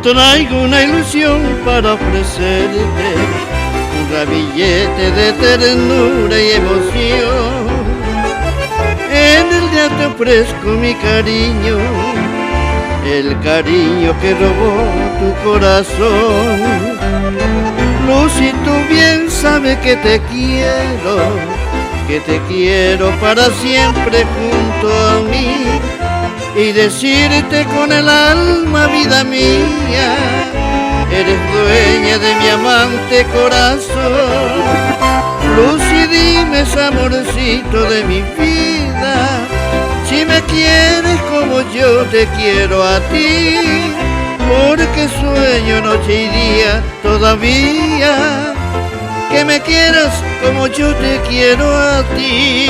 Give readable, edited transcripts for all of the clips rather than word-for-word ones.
Traigo una ilusión para ofrecerte, un ramillete de ternura y emoción. En el día te ofrezco mi cariño, el cariño que robó tu corazón. Lucy, tú bien sabes que te quiero para siempre junto a mí, y decirte con el alma, vida mía, eres dueña de mi amante corazón. Lucy, dime, amorcito de mi vida, si me quieres como yo te quiero a ti, porque sueño noche y día todavía que me quieras como yo te quiero a ti.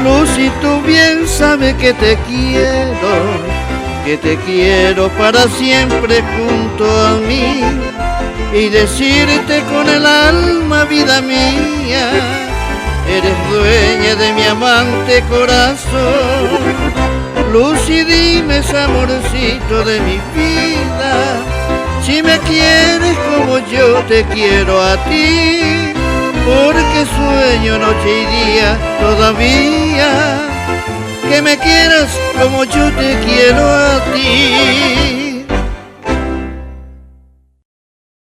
Lucy, tú bien sabes que te quiero para siempre junto a mí, y decirte con el alma, vida mía, eres dueña de mi amante corazón. Lucy, dime, amorcito de mi vida, si me quieres como yo te quiero a ti, porque sueño noche y día todavía que me quieras como yo te quiero a ti.